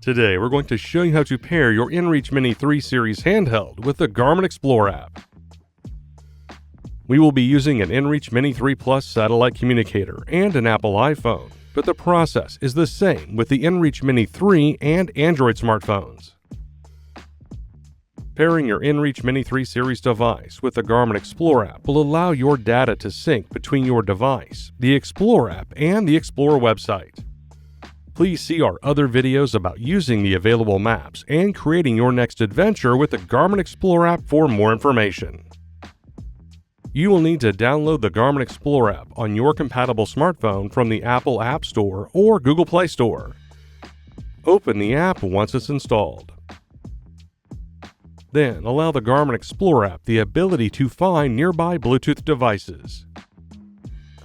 Today, we're going to show you how to pair your inReach Mini 3 Series handheld with the Garmin Explore app. We will be using an inReach Mini 3 Plus satellite communicator and an Apple iPhone, but the process is the same with the inReach Mini 3 and Android smartphones. Pairing your inReach Mini 3 Series device with the Garmin Explore app will allow your data to sync between your device, the Explore app, and the Explore website. Please see our other videos about using the available maps and creating your next adventure with the Garmin Explore app for more information. You will need to download the Garmin Explore app on your compatible smartphone from the Apple App Store or Google Play Store. Open the app once it's installed. Then allow the Garmin Explore app the ability to find nearby Bluetooth devices.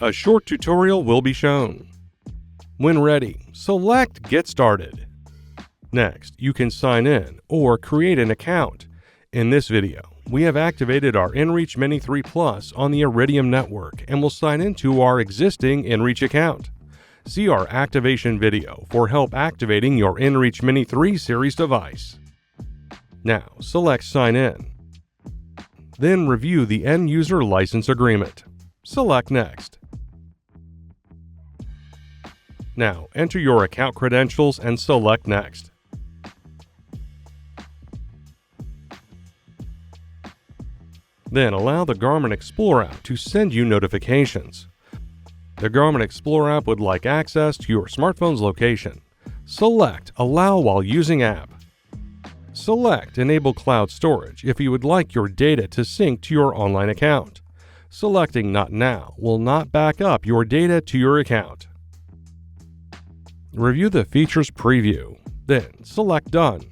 A short tutorial will be shown. When ready, select Get Started. Next, you can sign in or create an account. In this video, we have activated our inReach Mini 3 Plus on the Iridium network and will sign into our existing inReach account. See our activation video for help activating your inReach Mini 3 Series device. Now, select Sign In. Then review the End User License Agreement. Select Next. Now, enter your account credentials and select Next. Then allow the Garmin Explore app to send you notifications. The Garmin Explore app would like access to your smartphone's location. Select Allow while using app. Select Enable Cloud Storage if you would like your data to sync to your online account. Selecting Not Now will not back up your data to your account. Review the features preview, then select Done.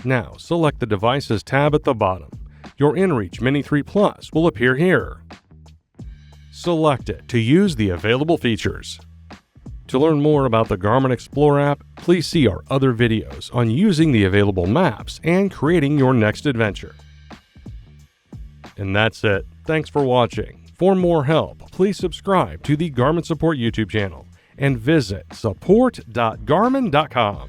Now select the Devices tab at the bottom. Your inReach Mini 3 Plus will appear here. Select it to use the available features. To learn more about the Garmin Explore app, please see our other videos on using the available maps and creating your next adventure. And that's it. Thanks for watching. For more help, please subscribe to the Garmin Support YouTube channel and visit support.garmin.com.